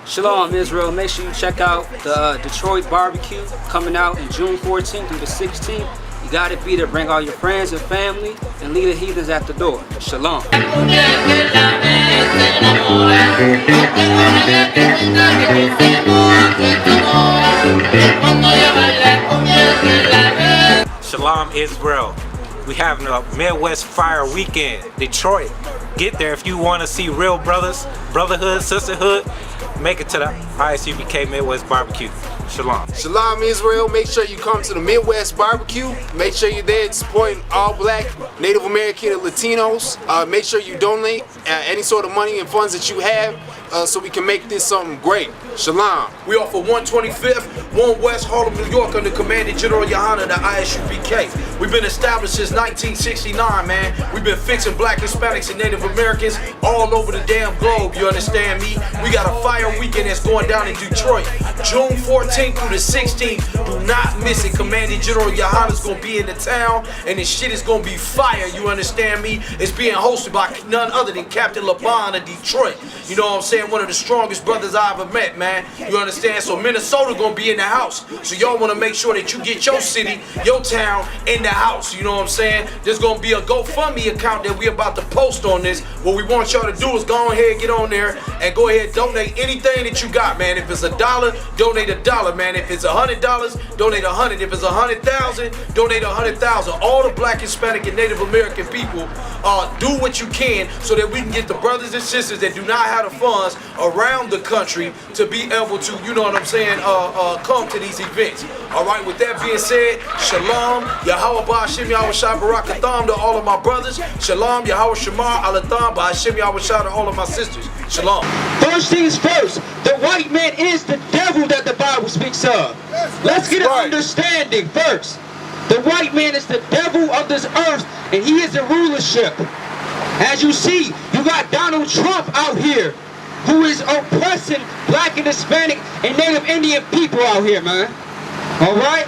Shalom, Israel. Make sure you check out the Detroit barbecue coming out in June 14th through the 16th. You gotta be there. Bring all your friends and family and leave the heathens at the door. Shalom. Shalom, Israel. We having a Midwest Fire Weekend. Detroit, get there if you want to see real brothers, brotherhood, sisterhood. Make it to the I.S.U.P.K Midwest Barbecue. Shalom. Shalom, Israel. Make sure you come to the Midwest Barbecue. Make sure you're there supporting all black, Native American, and Latinos. Make sure you donate any sort of money and funds that you have so we can make this something great. Shalom. We are for 125th, 1 West Harlem, New York, under Commander Gen.YAHANNA, the I.S.U.P.K. We've been established since 1969, man. We've been fixing black, Hispanics, and Native Americans all over the damn globe, you understand me? We got a fire weekend that's going down in Detroit, June 14th through the 16th. Do not miss it. Commander Gen.YAHANNA's gonna be in the town, and this shit is gonna be fire, you understand me? It's being hosted by none other than Captain LeBon of Detroit. You know what I'm saying? One of the strongest brothers I ever met, man. You understand? So Minnesota gonna be in the house. So y'all wanna make sure that you get your city, your town in the house. You know what I'm saying? There's gonna be a GoFundMe account that we about to post on this. What we want y'all to do is go ahead, get on there, and go ahead, donate anything that you got, man. If it's $1, donate $1, man. If it's $100, donate $100. If it's 100,000, donate 100,000. All the black, Hispanic, and Native American people, do what you can so that we can get the brothers and sisters that do not have the funds around the country to be able to, you know what I'm saying, come to these events. All right, with that being said, Shalom, Yahweh Ba'Hashem Yahweh Shai Barakatham to all of my brothers. Shalom, Yahweh Shemar Alatham Ba'Hashem Yahweh Shai to all of my sisters. Shalom. First things first, the white man is the devil that the Bible speaks of. Let's get an understanding first. The white man is the devil of this earth, and he is the rulership. As you see, you got Donald Trump out here, who is oppressing black and Hispanic and Native Indian people out here, man. Alright?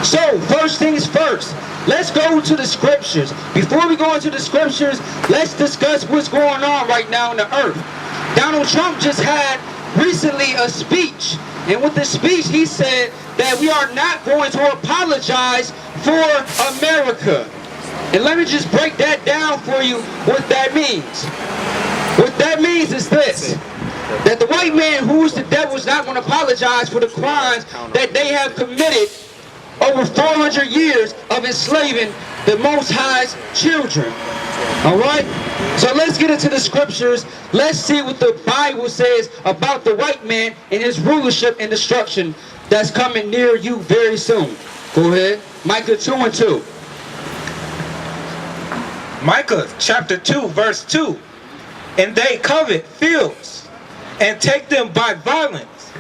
So, first things first, let's go to the scriptures. Before we go into the scriptures, let's discuss what's going on right now on the earth. Donald Trump just had recently a speech, and with the speech he said that we are not going to apologize for America. And let me just break that down for you, what that means. What that means is this, that the white man who is the devil is not going to apologize for the crimes that they have committed over 400 years of enslaving the Most High's children. Alright? So let's get into the scriptures. Let's see what the Bible says about the white man and his rulership and destruction that's coming near you very soon. Go ahead. Micah 2:2. Micah chapter 2 verse 2. And they covet fields and take them by violence.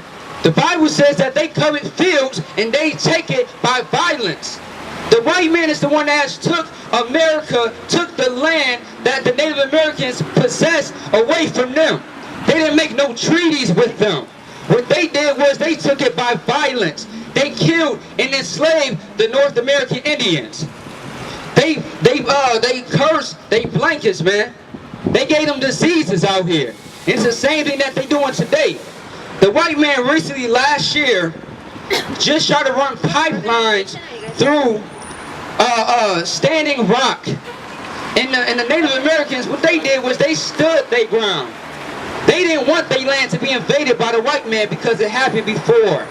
The Bible says that they covet fields and they take it by violence. The white man is the one that has took America, took the land that the Native Americans possessed away from them. They didn't make no treaties with them. What they did was they took it by violence. They killed and enslaved the North American Indians. They cursed they blankets, man. They gave them diseases out here. It's the same thing that they're doing today. The white man recently, last year, just tried to run pipelines through Standing Rock. And the Native Americans, what they did was they stood their ground. They didn't want their land to be invaded by the white man because it happened before.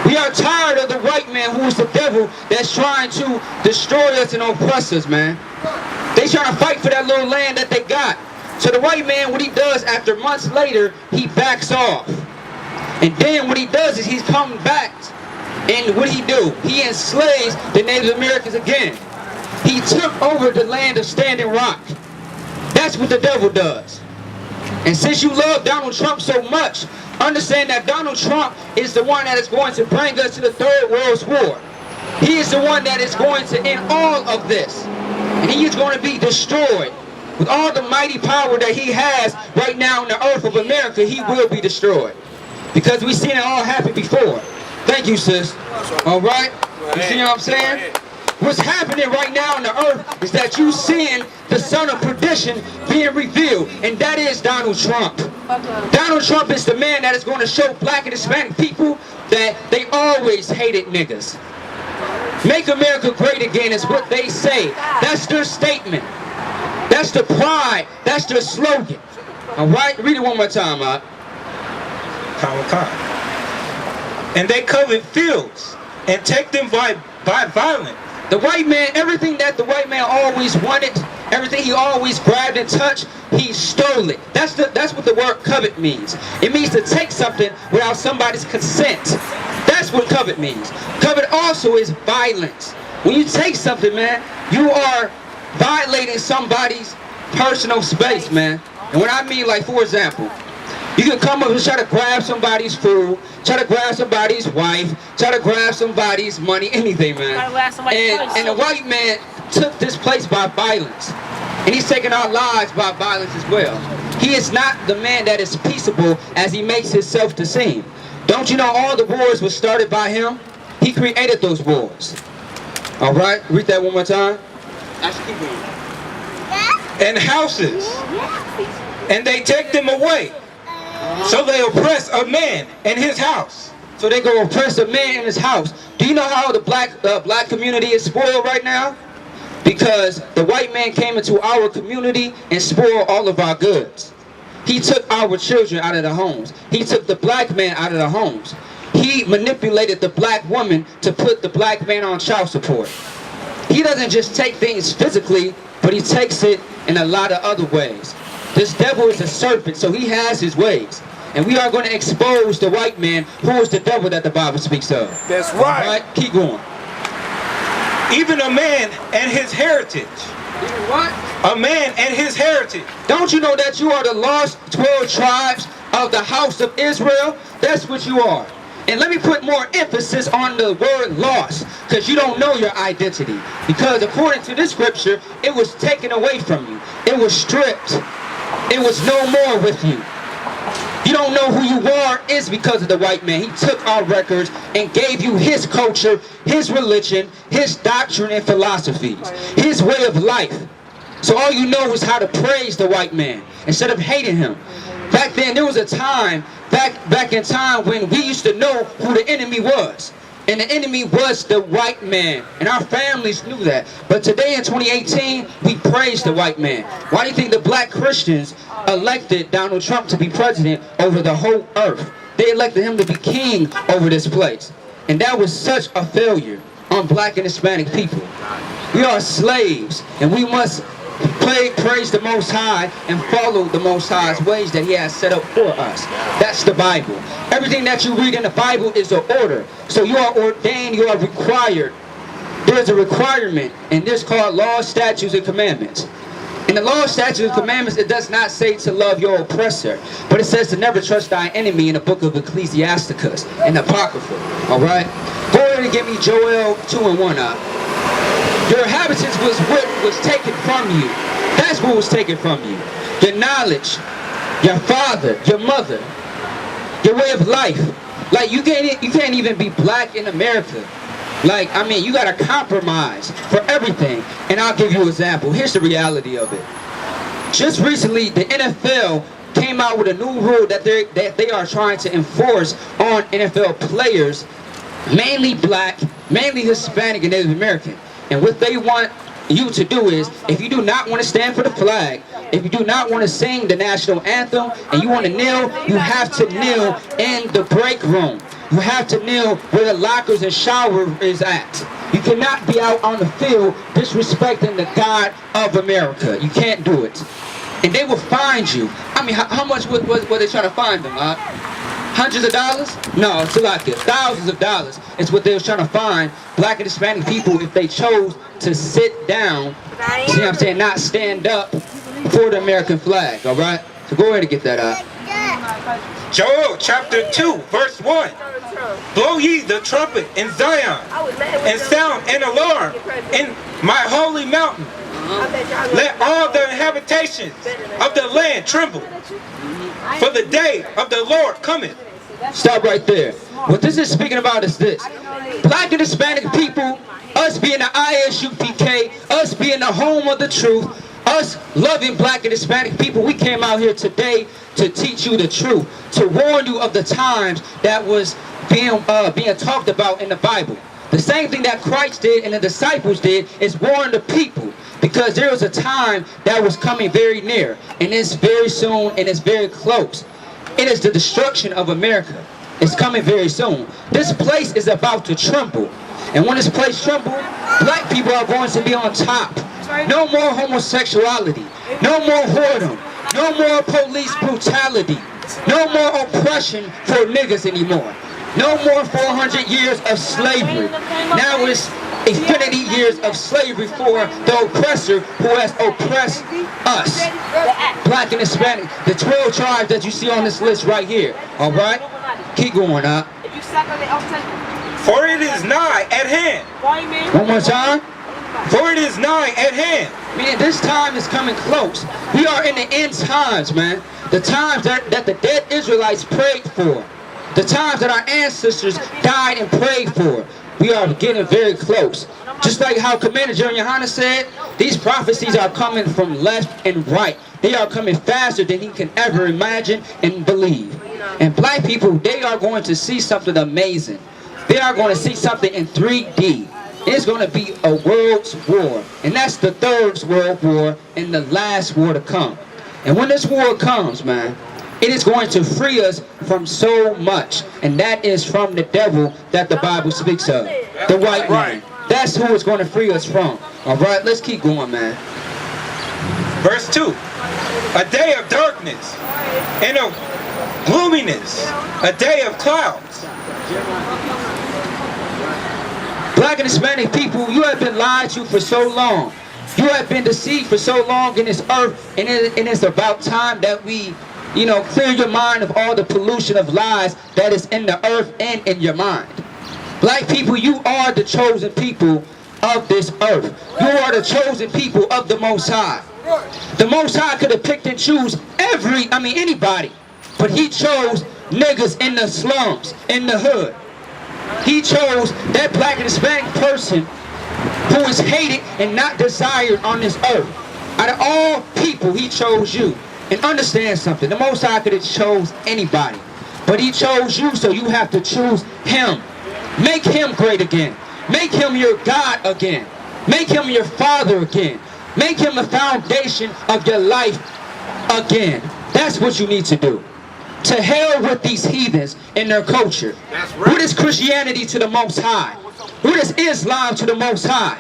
We are tired of the white man who's the devil that's trying to destroy us and oppress us, man. They trying to fight for that little land that they got. So the white man, what he does after months later, he backs off. And then what he does is he's coming back. And what he do? He enslaves the Native Americans again. He took over the land of Standing Rock. That's what the devil does. And since you love Donald Trump so much, understand that Donald Trump is the one that is going to bring us to the Third World War. He is the one that is going to end all of this. And he is going to be destroyed. With all the mighty power that he has right now on the earth of America, he will be destroyed. Because we've seen it all happen before. Thank you, sis. All right? You see what I'm saying? what's happening right now on the earth is that you seeing the son of perdition being revealed, and that is Donald Trump. Donald Trump is the man that is going to show black and Hispanic people that they always hated niggas. Make America great again is what they say. That's their statement. That's the pride. That's their slogan. All right? Read it one more time, And they covet fields and take them by violence. The white man, everything that the white man always wanted, everything he always grabbed and touched, he stole it. That's what the word covet means. It means to take something without somebody's consent. That's what covet means. Covet also is violence. When you take something, man, you are violating somebody's personal space, man. And what I mean, like, for example, you can come up and try to grab somebody's food, try to grab somebody's wife, try to grab somebody's money, anything, man. And the white man took this place by violence. And he's taking our lives by violence as well. He is not the man that is peaceable as he makes himself to seem. Don't you know all the wars were started by him? He created those wars. All right, read that one more time. Actually, keep reading. And houses. And they take them away. So they oppress a man in his house. So they go oppress a man in his house. Do you know how the black community is spoiled right now? Because the white man came into our community and spoiled all of our goods. He took our children out of the homes. He took the black man out of the homes. He manipulated the black woman to put the black man on child support. He doesn't just take things physically, but he takes it in a lot of other ways. This devil is a serpent, so he has his ways. And we are going to expose the white man who is the devil that the Bible speaks of. That's right. All right, keep going. Even a man and his heritage. Even what? A man and his heritage. Don't you know that you are the lost 12 tribes of the house of Israel? That's what you are. And let me put more emphasis on the word lost, because you don't know your identity. Because according to this scripture, it was taken away from you. It was stripped. It was no more with you. You don't know who you are is because of the white man. He took our records and gave you his culture, his religion, his doctrine and philosophies, his way of life. So all you know is how to praise the white man instead of hating him. Back then, there was a time, back in time when we used to know who the enemy was. And the enemy was the white man. And our families knew that. But today in 2018, we praise the white man. Why do you think the black Christians elected Donald Trump to be president over the whole earth? They elected him to be king over this place. And that was such a failure on black and Hispanic people. We are slaves, and we must praise the Most High and follow the Most High's ways that he has set up for us. That's the Bible. Everything that you read in the Bible is an order. So you are ordained, you are required. There's a requirement, and this is called laws, statutes, and commandments. In the law, statutes, and commandments, it does not say to love your oppressor, but it says to never trust thy enemy in the book of Ecclesiasticus, in the Apocrypha. Alright? Go ahead and give me Joel 2:1 up. Your inhabitants was what was taken from you. That's what was taken from you. Your knowledge, your father, your mother, your way of life. Like you can't even be black in America. Like, I mean, you gotta compromise for everything. And I'll give you an example. Here's the reality of it. Just recently, the NFL came out with a new rule that they are trying to enforce on NFL players, mainly black, mainly Hispanic, and Native American. And what they want you to do is, if you do not want to stand for the flag, if you do not want to sing the national anthem, and you want to kneel, you have to kneel in the break room. You have to kneel where the lockers and shower is at. You cannot be out on the field disrespecting the God of America. You can't do it. And they will find you. I mean, how much were they trying to find them? Hundreds of dollars? No, it's a lot. Thousands of dollars is what they was trying to find black and Hispanic people if they chose to sit down, see what I'm saying, not stand up for the American flag, all right? So go ahead and get that out. Joel chapter 2, verse 1. Blow ye the trumpet in Zion, and sound an alarm in my holy mountain. Let all the inhabitations of the land tremble, for the day of the Lord cometh, Stop right there. What this is speaking about is this. Black and Hispanic people, us being the I.S.U.P.K, us being the home of the truth, us loving black and Hispanic people, we came out here today to teach you the truth, to warn you of the times that was being talked about in the Bible. The same thing that Christ did and the disciples did is warn the people, because there was a time that was coming very near, and it's very soon, and it's very close. It is the destruction of America. It's coming very soon. This place is about to tremble, and when this place trembles, black people are going to be on top. No more homosexuality, no more whoredom, no more police brutality, no more oppression for niggas anymore. No more 400 years of slavery. Now it's infinity years of slavery for the oppressor who has oppressed us. Black and Hispanic, the 12 tribes that you see on this list right here. Alright? Keep going up. For it is nigh at hand. One more time. For it is nigh at hand. Man, this time is coming close. We are in the end times, man. The times that the dead Israelites prayed for. The times that our ancestors died and prayed for. We are getting very close. Just like how Commander GEN.YAHANNA said, these prophecies are coming from left and right. They are coming faster than he can ever imagine and believe. And black people, they are going to see something amazing. They are going to see something in 3D. It's going to be a world's war. And that's the third world war and the last war to come. And when this war comes, man, it is going to free us from so much. And that is from the devil that the Bible speaks of. The white man. That's who it's going to free us from. Alright, let's keep going, man. Verse 2. A day of darkness and of gloominess. A day of clouds. Black and Hispanic people, you have been lied to for so long. You have been deceived for so long in this earth. And it's about time that we, clear your mind of all the pollution of lies that is in the earth and in your mind. Black people, you are the chosen people of this earth. You are the chosen people of the Most High. The Most High could have picked and choose anybody. But he chose niggas in the slums, in the hood. He chose that black and Hispanic person who is hated and not desired on this earth. Out of all people, he chose you. And understand something, the Most High could have chose anybody. But he chose you, so you have to choose him. Make him great again. Make him your God again. Make him your father again. Make him the foundation of your life again. That's what you need to do. To hell with these heathens and their culture. What is Christianity to the Most High? What is Islam to the Most High?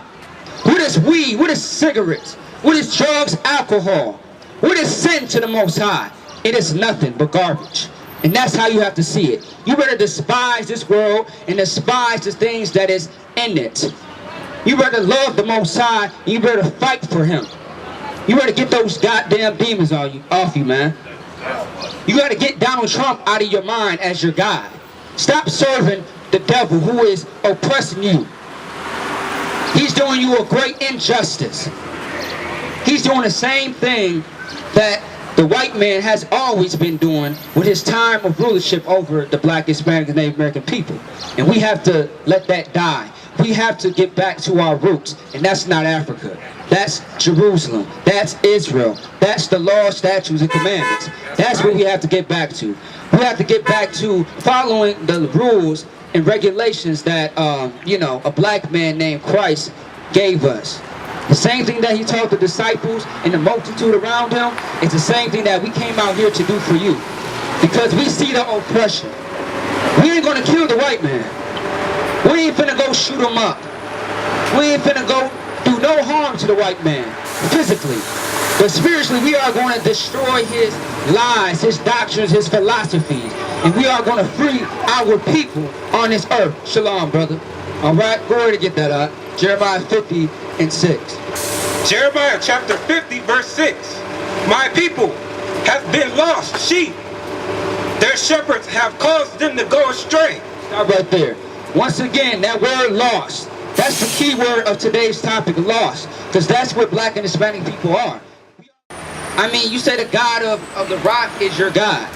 What is weed? What is cigarettes? What is drugs, alcohol? What is sin to the Most High? It is nothing but garbage. And that's how you have to see it. You better despise this world and despise the things that is in it. You better love the Most High and you better fight for him. You better get those goddamn demons off you, man. You got to get Donald Trump out of your mind as your God. Stop serving the devil who is oppressing you. He's doing you a great injustice. He's doing the same thing that the white man has always been doing with his time of rulership over the black, Hispanic, and Native American people. And we have to let that die. We have to get back to our roots. And that's not Africa. That's Jerusalem. That's Israel. That's the law, statutes, and commandments. That's what we have to get back to. We have to get back to following the rules and regulations that, a black man named Christ gave us. The same thing that he taught the disciples and the multitude around him is the same thing that we came out here to do for you. Because we see the oppression. We ain't gonna kill the white man. We ain't finna go shoot him up. We ain't finna go do no harm to the white man, physically. But spiritually, we are going to destroy his lies, his doctrines, his philosophies. And we are going to free our people on this earth. Shalom, brother. Alright, go ahead and get that up. Jeremiah 50 and 6. Jeremiah chapter 50 verse 6. My people have been lost sheep. Their shepherds have caused them to go astray. Stop right there. Once again, that word lost. That's the key word of today's topic, lost. Because that's what black and Hispanic people are. You say the God of the rock is your God.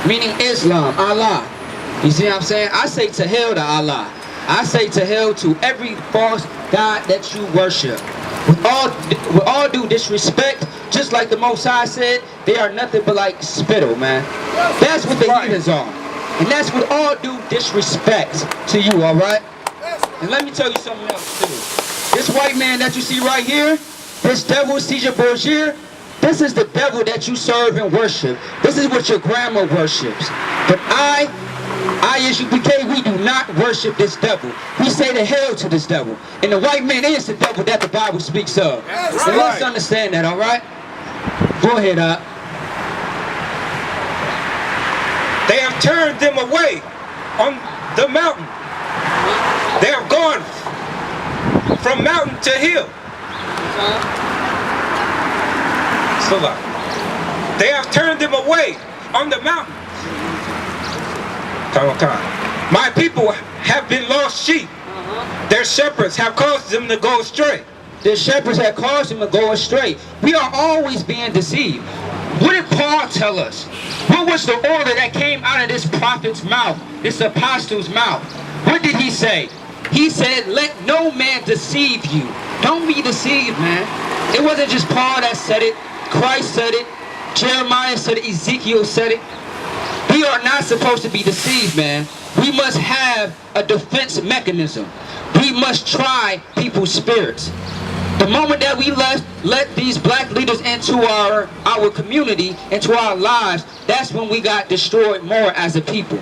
Meaning Islam, Allah. You see what I'm saying? I say to hell to Allah. I say to hell to every false god that you worship. With all due disrespect, just like the Most High said, they are nothing but like spittle, man. That's what the heathens are. And that's with all due disrespect to you, alright? And let me tell you something else too. This white man that you see right here, this devil, Caesar Borgia, this is the devil that you serve and worship. This is what your grandma worships. But I.S.U.P.K, we do not worship this devil. We say to hell to this devil. And the white man is the devil that the Bible speaks of. So let's understand that, alright? Go ahead, They have turned them away on the mountain. They have gone from mountain to hill. Salah. They have turned them away on the mountain. My people have been lost sheep. Their shepherds have caused them to go astray. Their shepherds have caused them to go astray. We are always being deceived. What did Paul tell us? What was the order that came out of this prophet's mouth, this apostle's mouth? What did he say? He said, let no man deceive you. Don't be deceived, man. It wasn't just Paul that said it. Christ said it. Jeremiah said it. Ezekiel said it. We are not supposed to be deceived, man. We must have a defense mechanism. We must try people's spirits. The moment that we let these black leaders into our community, into our lives, that's when we got destroyed more as a people.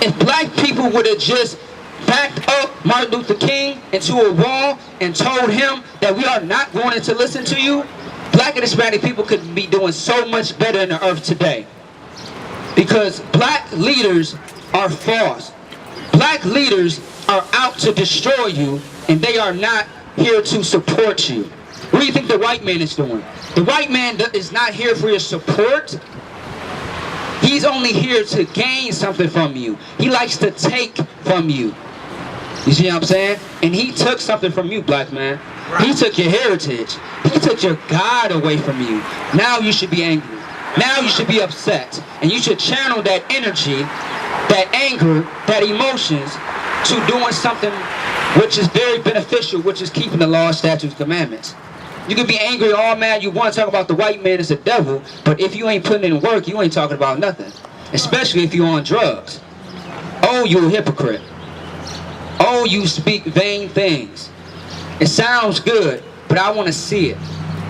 If black people would have just backed up Martin Luther King into a wall and told him that we are not going to listen to you, black and Hispanic people could be doing so much better in the earth today. Because black leaders are false. Black leaders are out to destroy you, and they are not here to support you. What do you think the white man is doing? The white man is not here for your support. He's only here to gain something from you. He likes to take from you. You see what I'm saying? And he took something from you, black man. He took your heritage. He took your God away from you. Now you should be angry. Now you should be upset. And you should channel that energy, that anger, that emotions to doing something which is very beneficial, which is keeping the law, statutes, commandments. You can be angry all mad you want to talk about the white man as a devil, but if you ain't putting in work, you ain't talking about nothing. Especially if you're on drugs. Oh, you're a hypocrite. Oh, you speak vain things. It sounds good, but I want to see it.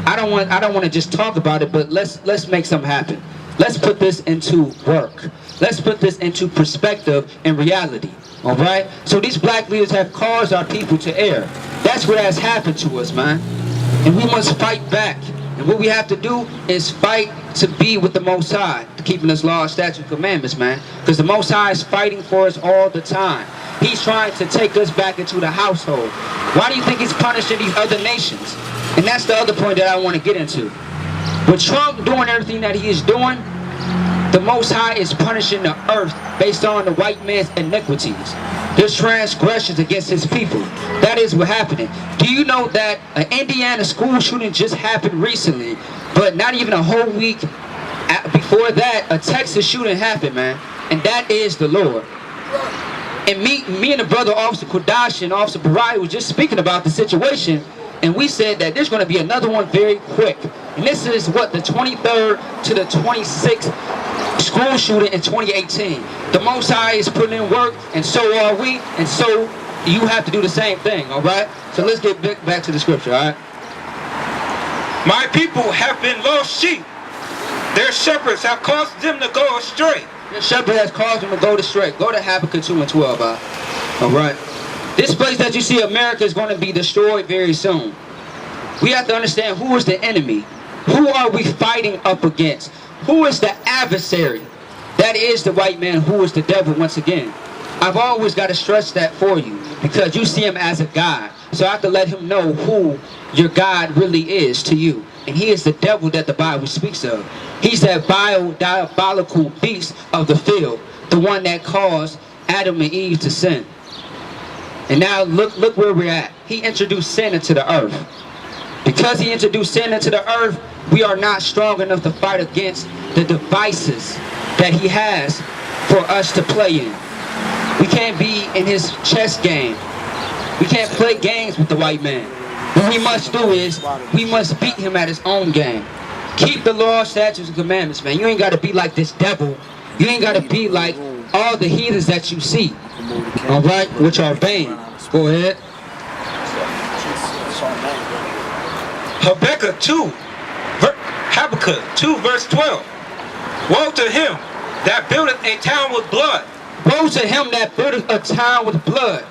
I don't want to just talk about it, but let's make something happen. Let's put this into work. Let's put this into perspective and reality. All right? So these black leaders have caused our people to err. That's what has happened to us, man. And we must fight back. And what we have to do is fight to be with the Most High, to keeping us law, statute, commandments, man. Because the Most High is fighting for us all the time. He's trying to take us back into the household. Why do you think he's punishing these other nations? And that's the other point that I want to get into. With Trump doing everything that he is doing, the Most High is punishing the earth based on the white man's iniquities, his transgressions against his people. That is what's happening. Do you know that an Indiana school shooting just happened recently, but not even a whole week before that, a Texas shooting happened, man? And that is the Lord. And me and the brother, Officer Kodash and Officer Barai, was just speaking about the situation, and we said that there's going to be another one very quick. And this is what, the 23rd to the 26th school shooting in 2018. The Most High is putting in work, and so are we, and so you have to do the same thing, all right? So let's get back to the scripture, all right? My people have been lost sheep. Their shepherds have caused them to go astray. Your shepherd has caused them to go astray. Go to Habakkuk 2 and 12, all right? This place that you see, America, is going to be destroyed very soon. We have to understand who is the enemy. Who are we fighting up against? Who is the adversary? That is the white man, who is the devil once again. I've always got to stress that for you, because you see him as a God. So I have to let him know who your God really is to you. And he is the devil that the Bible speaks of. He's that vile, diabolical beast of the field, the one that caused Adam and Eve to sin. And now look where we're at. He introduced sin into the earth. Because he introduced sin into the earth, we are not strong enough to fight against the devices that he has for us to play in. We can't be in his chess game. We can't play games with the white man. What we must do is, we must beat him at his own game. Keep the law, statutes, and commandments, man. You ain't got to be like this devil. You ain't got to be like all the heathens that you see. Alright? Which are vain. Go ahead. Habakkuk 2 verse 12. Woe to him that buildeth a town with blood. Woe to him that buildeth a town with blood.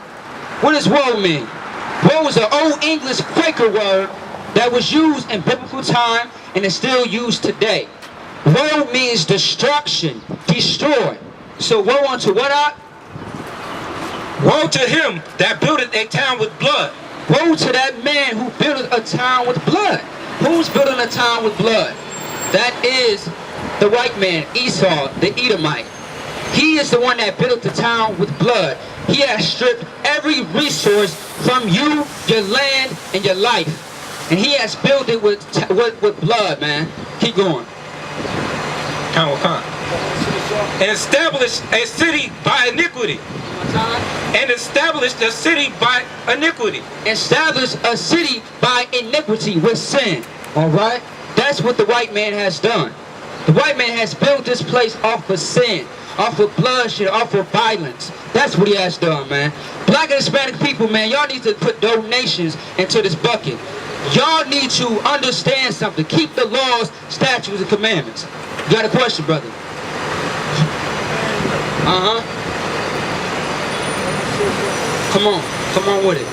What does woe mean? Woe is an old English Quaker word that was used in biblical time and is still used today. Woe means destruction, destroy. So woe unto what? Woe to him that buildeth a town with blood. Woe to that man who buildeth a town with blood. Who's building a town with blood? That is the white man, Esau, the Edomite. He is the one that built the town with blood. He has stripped every resource from you, your land, and your life. And he has built it with blood, man. Keep going. And established a city by iniquity. And established a city by iniquity. Establish a city by iniquity with sin. Alright? That's what the white man has done. The white man has built this place off of sin, off of bloodshed, off of violence. That's what he has done, man. Black and Hispanic people, man, y'all need to put donations into this bucket. Y'all need to understand something. Keep the laws, statutes, and commandments. You got a question, brother? Come on with it.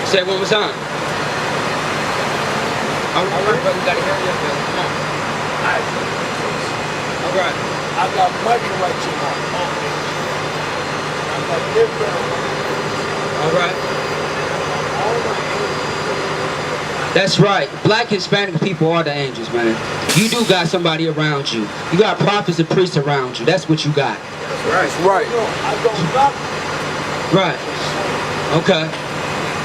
Say it one more time. All right, brother, you gotta hurry up, brother. Come on. All right. I got much correction on. I got different. All right. That's right. Black Hispanic people are the angels, man. You do got somebody around you. You got prophets and priests around you. That's what you got. That's right. I don't stop. Right. Okay.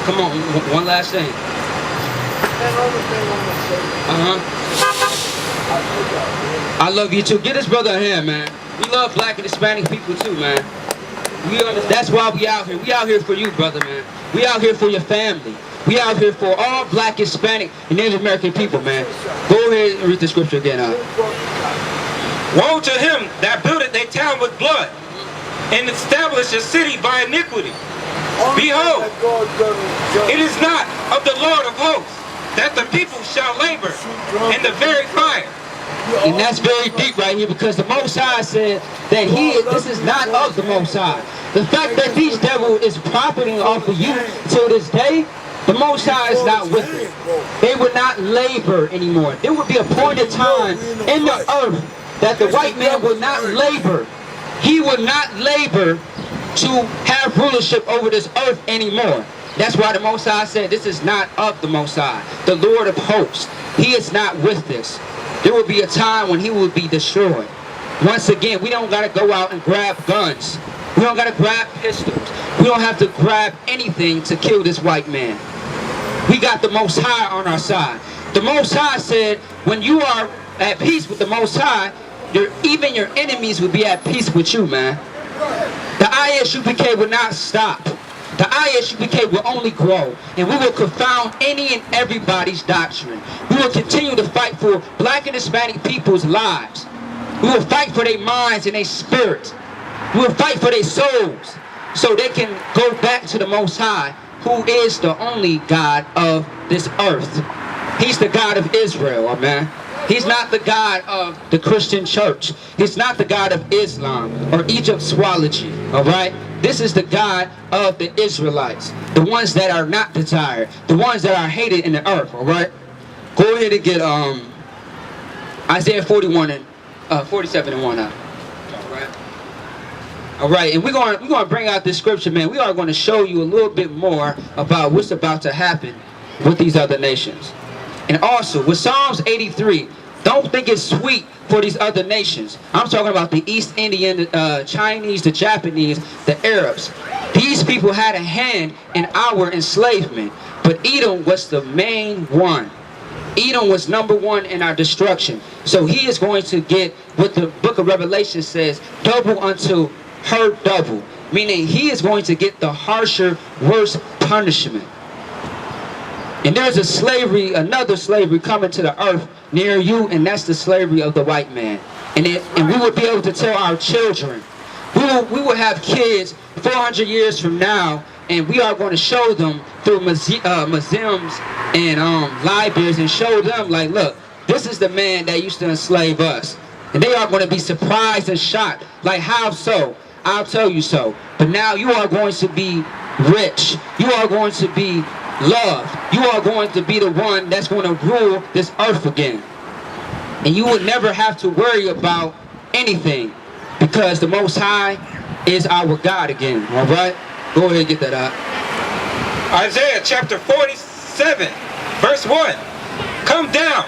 Come on. One last thing. Another thing I'm gonna say. I love you too. Get this brother a hand, man. We love black and Hispanic people too, man. That's why we out here. We out here for you, brother, man. We out here for your family. We out here for all black, Hispanic, and Native American people, man. Go ahead and read the scripture again. Woe to him that buildeth a town with blood, and established a city by iniquity. Behold, it is not of the Lord of hosts that the people shall labor in the very fire. And that's very deep right here, because the Most High said that this is not of the Most High. The fact that these devils is profiting off of you till this day, the Most High is not with it. They would not labor anymore. There would be a point of time in the earth that the white man would not labor. He would not labor to have rulership over this earth anymore. That's why the Most High said this is not of the Most High, the Lord of hosts. He is not with this. There will be a time when he will be destroyed. Once again, we don't got to go out and grab guns. We don't got to grab pistols. We don't have to grab anything to kill this white man. We got the Most High on our side. The Most High said, when you are at peace with the Most High, even your enemies will be at peace with you, man. The I.S.U.P.K will not stop. The I.S.U.P.K will only grow, and we will confound any and everybody's doctrine. We will continue to fight for black and Hispanic people's lives. We will fight for their minds and their spirits. We will fight for their souls, so they can go back to the Most High, who is the only God of this earth. He's the God of Israel, amen. He's not the God of the Christian church. He's not the God of Islam or Egyptology, all right? This is the God of the Israelites, the ones that are not desired, the ones that are hated in the earth, all right? Go ahead and get Isaiah 47 and 1 out. All right, and we're going to bring out this scripture, man. We are going to show you a little bit more about what's about to happen with these other nations. And also, with Psalms 83, don't think it's sweet for these other nations. I'm talking about the East Indian, the Chinese, the Japanese, the Arabs. These people had a hand in our enslavement, but Edom was the main one. Edom was #1 in our destruction. So he is going to get what the book of Revelation says, double unto her double. Meaning he is going to get the harsher, worse punishment. And there's a slavery, another slavery coming to the earth near you, and that's the slavery of the white man. And we will be able to tell our children. We will have kids 400 years from now, and we are going to show them through museums and libraries, and show them, like, look, this is the man that used to enslave us. And they are going to be surprised and shocked. Like, how so? I'll tell you so. But now you are going to be rich. You are going to be loved. You are going to be the one that's going to rule this earth again. And you will never have to worry about anything, because the Most High is our God again. All right? Go ahead and get that out. Isaiah chapter 47, verse 1. Come down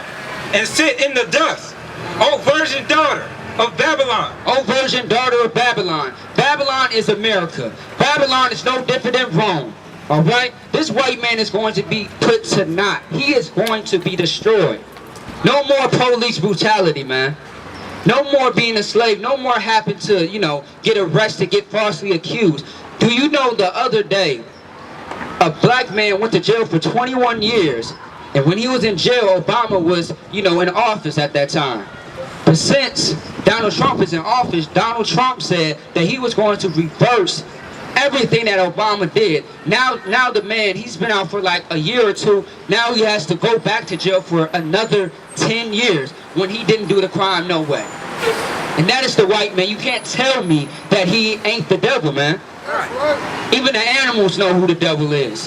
and sit in the dust, O virgin daughter of Babylon. O virgin daughter of Babylon. Babylon is America. Babylon is no different than Rome. All right? This white man is going to be put to naught. He is going to be destroyed. No more police brutality, man. No more being a slave. No more having to, you know, get arrested, get falsely accused. Do you know the other day, a black man went to jail for 21 years. And when he was in jail, Obama was, you know, in office at that time. But since Donald Trump is in office, Donald Trump said that he was going to reverse everything that Obama did. Now the man, he's been out for like a year or two. Now he has to go back to jail for another 10 years when he didn't do the crime, no way. And that is the white man. You can't tell me that he ain't the devil, man. Even the animals know who the devil is.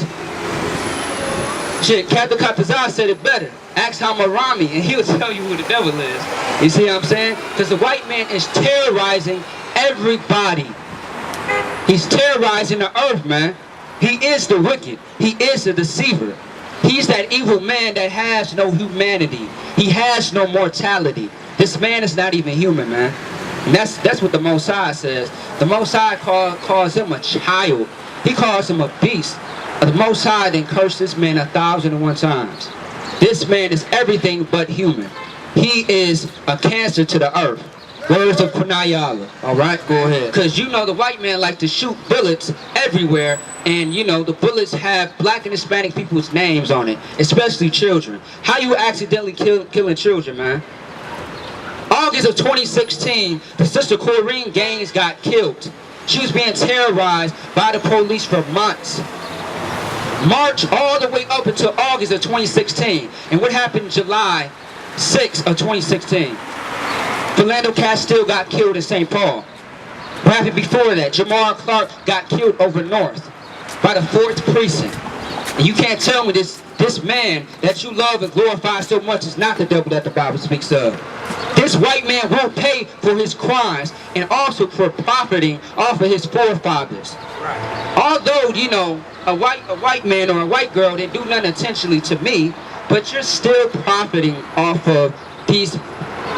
Shit, Captain Katazar said it better. Ask Hammurabi and he'll tell you who the devil is. You see what I'm saying? Because the white man is terrorizing everybody. He's terrorizing the earth, man. He is the wicked. He is the deceiver. He's that evil man that has no humanity. He has no mortality. This man is not even human, man. And that's what the Most High says. The Most High calls him a child. He calls him a beast. The Most High then cursed this man 1,001 times. This man is everything but human. He is a cancer to the earth. Words of Kunayala. Alright, go ahead. Because you know the white man like to shoot bullets everywhere, and you know the bullets have black and Hispanic people's names on it, especially children. How you accidentally killing children, man? August of 2016, the sister Corrine Gaines got killed. She was being terrorized by the police for months. March all the way up until August of 2016. And what happened July 6th of 2016? Philando Castile got killed in St. Paul. What happened before that? Jamar Clark got killed over north by the 4th precinct. And you can't tell me this man that you love and glorify so much is not the devil that the Bible speaks of. This white man will pay for his crimes and also for profiting off of his forefathers. Although, you know, a white man or a white girl didn't do nothing intentionally to me, but you're still profiting off of these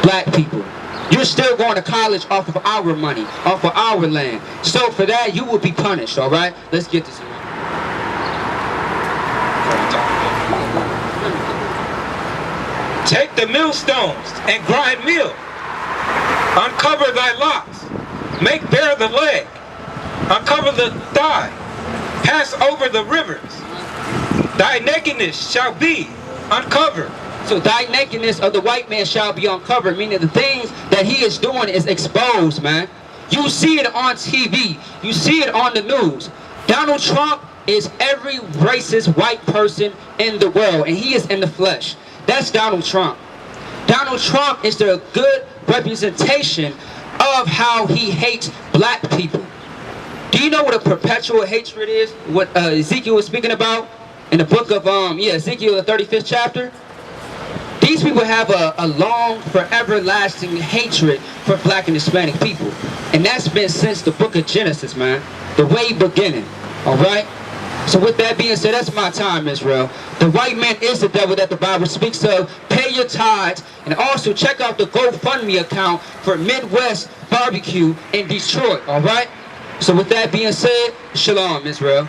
black people. You're still going to college off of our money, off of our land. So for that, you will be punished, all right? Let's get this. Take the millstones and grind meal. Uncover thy locks. Make bare the leg. Uncover the thigh. Pass over the rivers. Thy nakedness shall be uncovered. So thy nakedness of the white man shall be uncovered, meaning the things that he is doing is exposed, man. You see it on TV. You see it on the news. Donald Trump is every racist white person in the world, and he is in the flesh. That's Donald Trump. Donald Trump is the good representation of how he hates black people. Do you know what a perpetual hatred is? What Ezekiel was speaking about in the book of Ezekiel, the 35th chapter? These people have a long, forever lasting hatred for black and Hispanic people. And that's been since the book of Genesis, man. The way beginning. Alright? So with that being said, that's my time, Israel. The white man is the devil that the Bible speaks of. Pay your tithes. And also check out the GoFundMe account for Midwest Barbecue in Detroit. Alright? So with that being said, Shalom, Israel.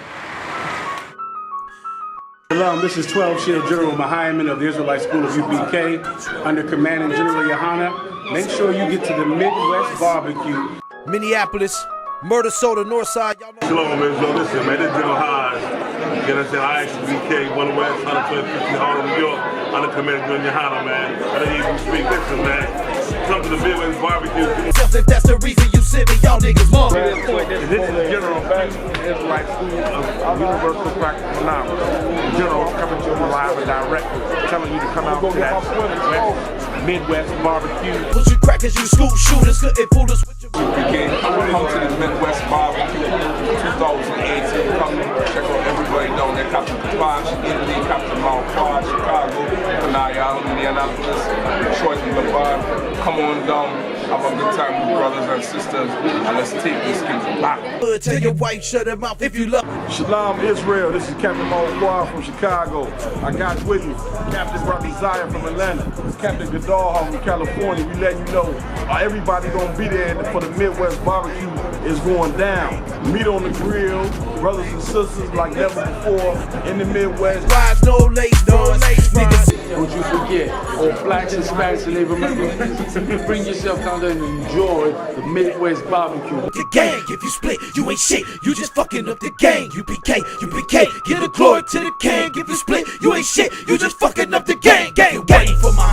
Shalom, this is 12 Shield General Mahayaman of the Israelite School of UPK under commanding General Yahanna. Make sure you get to the Midwest Barbecue. Minneapolis, Murder Soda, Northside. Shalom, Israel. Listen, man, this is General Hines. You understand? I.S.U.P.K, 1 West, 150, Harlem, New York, under commanding General Yahanna, man. I didn't even speak. Listen, man. Come to the Midwest Barbecue. If that's the reason you sent me, y'all niggas mom. This is General back from the Israelite School of Universal Practical Knowledge. General coming to you live and direct, telling you to come out to that Midwest Barbecue. What you crackers, you school shooters, couldn't fool us with your Come to the Midwest Barbecue 2018. Come check out everybody down there. Captain Kapash, Italy, Captain Mount Quad, Chicago, Canaya, Indianapolis, Detroit, and Laverne. Come on down. Have a good time with brothers and sisters, and let's take this kingdom back. Tell your wife, shut her mouth if you love. Shalom, Israel. This is Captain Mount from Chicago. I got with me Captain Brother Zion from Atlanta, Captain Godal from California. We letting you know everybody gonna be there for the Midwest Barbecue is going down. Meat on the grill, brothers and sisters like never before in the Midwest. Rise, no late, niggas. Don't you forget, all blacks, Hispanics, and Native Americans, bring yourself down there and enjoy the Midwest Barbecue. The gang, if you split, you ain't shit. You just fucking up the gang. UPK, give the glory to the king. If you split, you ain't shit. You just fucking up the gang. Waiting for my